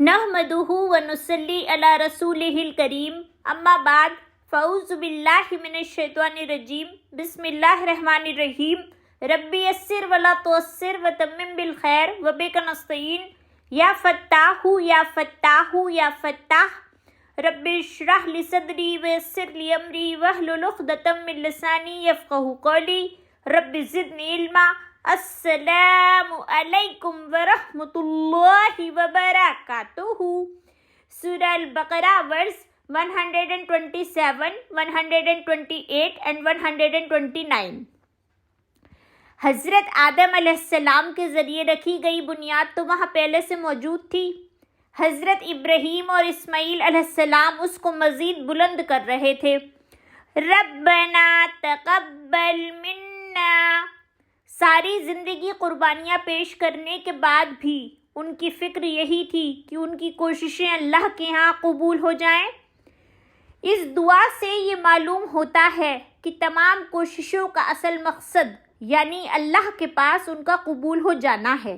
नहमदुहु व नुसल्ली अला रसूलिहिल करीम अम्मा बाद फ़अऊज़ु बिल्लाहि मिनश्शैतानिर रजीम बिस्मिल्लाहिर रहमानिर रहीम रब्बी यस्सिर वला तुअस्सिर व तम्मिम बिल खैर व बिका नस्तईन या फ़त्ताहु या फ़त्ताहु या फ़त्ताह रब्बि इश्रह ली सदरी व यस्सिर ली अमरी वहलुल उक़दतम मिन लिसानी यफ़क़हू क़ौली रब्बि ज़िदनी इल्मा। अस्सलामु अलैकुम व रहमतुल्लाहि व बरकातुहू। सूरह अल-बक़रा वर्स 127, 128 and 129। हज़रत आदम अलैहिस्सलाम के ज़रिए रखी गई बुनियाद तो वहाँ पहले से मौजूद थी। हज़रत इब्राहीम और इस्माईल अलैहिस्सलाम उसको मज़ीद बुलंद कर रहे थे। रब्बना तक़ब्बल मिन्ना। सारी ज़िंदगी क़ुरबानियाँ पेश करने के बाद भी उनकी फ़िक्र यही थी कि उनकी कोशिशें अल्लाह के यहाँ कबूल हो जाएं। इस दुआ से ये मालूम होता है कि तमाम कोशिशों का असल मकसद यानी अल्लाह के पास उनका कबूल हो जाना है।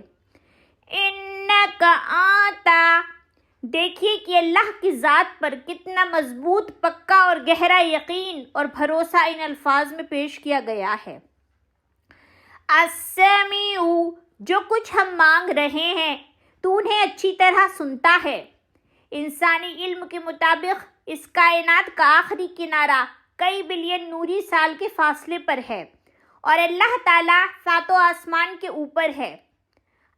इन्नका आता। देखिए कि अल्लाह की ज़ात पर कितना मजबूत, पक्का और गहरा यकीन और भरोसा इन अल्फाज में पेश किया गया है। अस्समीउ। जो कुछ हम मांग रहे हैं तो उन्हें अच्छी तरह सुनता है। इंसानी इल्म के मुताबिक इस कायनात का आखिरी किनारा कई बिलियन नूरी साल के फासले पर है और अल्लाह ताला सातों आसमान के ऊपर है।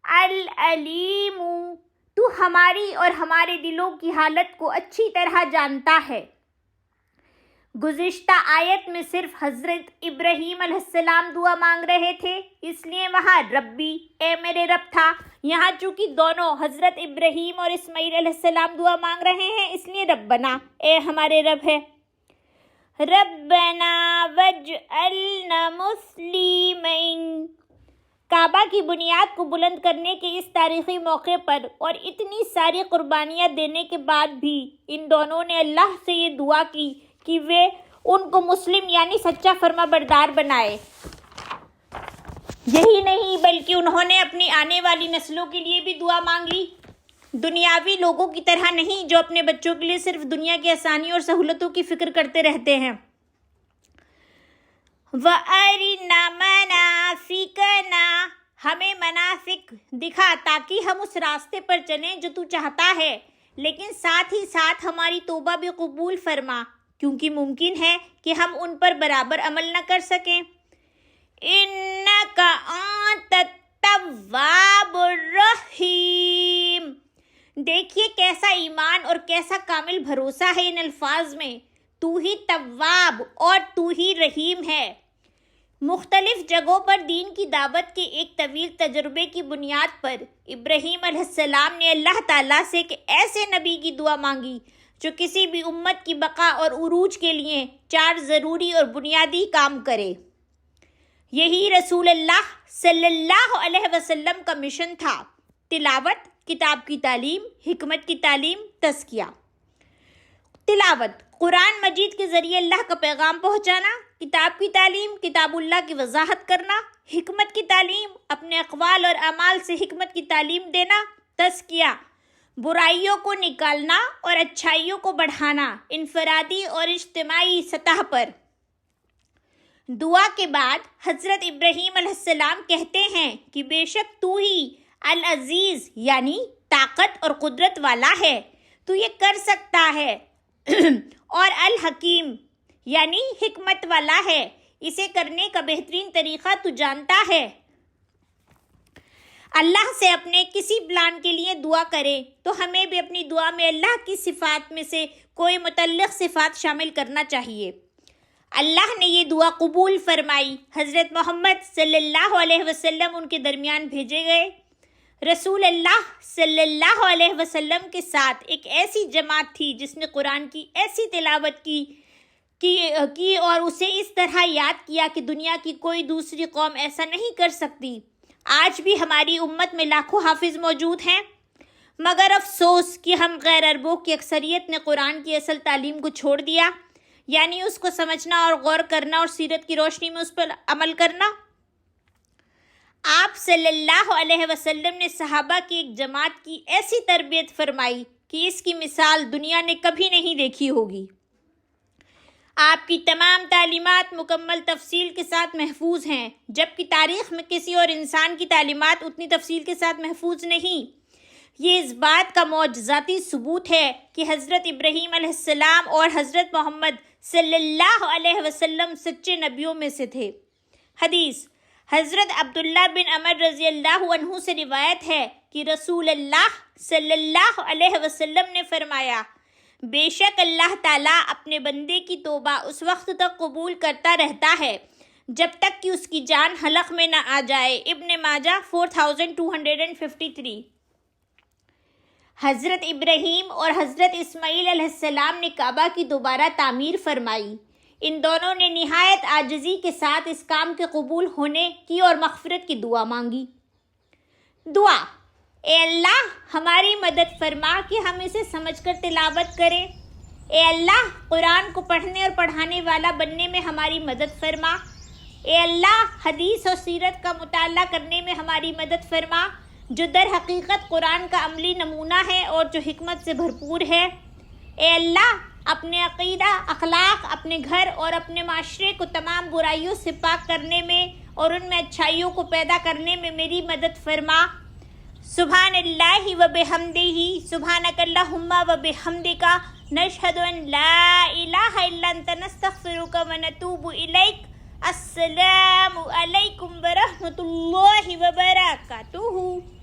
अल अलीमु। तू हमारी और हमारे दिलों की हालत को अच्छी तरह जानता है। गुज़िश्ता आयत में सिर्फ हज़रत इब्राहीम अलैहिस्सलाम दुआ मांग रहे थे, इसलिए वहाँ रब्बी, ए मेरे रब था। यहाँ चूँकि दोनों हज़रत इब्राहीम और इस्माईल अलैहिस्सलाम दुआ मांग रहे हैं, इसलिए रब्बना, ए हमारे रब है। रब्बना वजअलना मुस्लिमीन। काबा की बुनियाद को बुलंद करने के इस तारीख़ी मौके पर और इतनी सारी कुर्बानियाँ देने के बाद भी इन दोनों ने अल्लाह से ये दुआ की कि वे उनको मुस्लिम यानी सच्चा फर्माबरदार बनाए। यही नहीं बल्कि उन्होंने अपनी आने वाली नस्लों के लिए भी दुआ मांग ली। दुनियावी लोगों की तरह नहीं जो अपने बच्चों के लिए सिर्फ दुनिया की आसानी और सहूलतों की फिक्र करते रहते हैं। व अरिना मनासिकना। हमें मनासिक दिखा ताकि हम उस रास्ते पर चलें जो तू चाहता है, लेकिन साथ ही साथ हमारी तौबा भी कबूल फरमा, क्योंकि मुमकिन है कि हम उन पर बराबर अमल न कर सकें। इन्नका अंतत तव्वाबुर रहीम। देखिए कैसा ईमान और कैसा कामिल भरोसा है इन अल्फाज में। तू ही तव्वाब और तू ही रहीम है। मुख्तलिफ जगहों पर दीन की दावत के एक तवील तजुर्बे की बुनियाद पर इब्राहीम अलैहिस्सलाम ने अल्लाह ताला से एक ऐसे नबी की दुआ मांगी जो किसी भी उम्मत की बका और उरूज के लिए 4 ज़रूरी और बुनियादी काम करे। यही रसूलुल्लाह सल्लल्लाहु अलैहि वसल्लम का मिशन था। तिलावत, किताब की तालीम, हिकमत की तालीम, तज़किया। तिलावत, कुरान मजीद के ज़रिए अल्लाह का पैगाम पहुँचाना। किताब की तालीम, किताबुल्लाह की वजाहत करना। हिकमत की तालीम, अपने अक़वाल और अमाल से हिकमत की तालीम देना। तज़किया, बुराइयों को निकालना और अच्छाइयों को बढ़ाना, इनफरादी और इज्तिमाई सतह पर। दुआ के बाद हज़रत इब्राहीम अलैहिस्सलाम कहते हैं कि बेशक तू ही अल अज़ीज़ यानी ताकत और कुदरत वाला है, तू ये कर सकता है और अल हकीम यानी हिकमत वाला है, इसे करने का बेहतरीन तरीक़ा तू जानता है। अल्लाह से अपने किसी प्लान के लिए दुआ करें तो हमें भी अपनी दुआ में अल्लाह की सिफ़ात में से कोई मुतल्लिक़ सिफ़ात शामिल करना चाहिए। अल्लाह ने ये दुआ कबूल फरमाई। हज़रत मोहम्मद सल्लल्लाहु अलैहि वसल्लम उनके दरमियान भेजे गए। रसूल अल्लाह सल्लल्लाहु अलैहि वसल्लम के साथ एक ऐसी जमात थी जिसने कुरान की ऐसी तिलावत की और उसे इस तरह याद किया कि दुनिया की कोई दूसरी कौम ऐसा नहीं कर सकती। आज भी हमारी उम्मत में लाखों हाफिज़ मौजूद हैं, मगर अफसोस कि हम गैर अरबों की अक्सरियत ने कुरान की असल तालीम को छोड़ दिया, यानी उसको समझना और गौर करना और सीरत की रोशनी में उस पर अमल करना। آپ صلی اللہ علیہ وسلم نے صحابہ کی ایک جماعت کی ایسی تربیت فرمائی کہ اس کی مثال دنیا نے کبھی نہیں دیکھی ہوگی۔ آپ کی تمام تعلیمات مکمل تفصیل کے ساتھ محفوظ ہیں، جبکہ تاریخ میں کسی اور انسان کی تعلیمات اتنی تفصیل کے ساتھ محفوظ نہیں۔ یہ اس بات کا معجزاتی ثبوت ہے کہ حضرت ابراہیم علیہ السلام اور حضرت محمد صلی اللہ علیہ وسلم سچے نبیوں میں سے تھے۔ حدیث حضرت عبداللہ بن عمر رضی اللہ عنہ سے روایت ہے کہ رسول اللہ صلی اللہ علیہ وسلم نے فرمایا، بے شک اللہ تعالیٰ اپنے بندے کی توبہ اس وقت تک قبول کرتا رہتا ہے جب تک کہ اس کی جان حلق میں نہ آ جائے۔ ابن ماجہ 4253۔ حضرت ابراہیم اور حضرت اسماعیل علیہ السلام نے کعبہ کی دوبارہ تعمیر فرمائی۔ ان دونوں نے نہایت عاجزی کے ساتھ اس کام کے قبول ہونے کی اور مغفرت کی دعا مانگی۔ دعا: اے اللہ ہماری مدد فرما کہ ہم اسے سمجھ کر تلاوت کریں۔ اے اللہ قرآن کو پڑھنے اور پڑھانے والا بننے میں ہماری مدد فرما۔ اے اللہ حدیث اور سیرت کا مطالعہ کرنے میں ہماری مدد فرما، جو در حقیقت قرآن کا عملی نمونہ ہے اور جو حکمت سے بھرپور ہے۔ اے اللہ اپنے عقیدہ، اخلاق، اپنے گھر اور اپنے معاشرے کو تمام برائیوں سے پاک کرنے میں اور ان میں اچھائیوں کو پیدا کرنے میں میری مدد فرما۔ سبحان اللہ و بحمدہ، سبحانک اللہم و بحمدک، نشہد ان لا الہ الا انت، نستغفرک و نتوب الیک۔ السلام علیکم ورحمۃ اللہ وبرکاتہ۔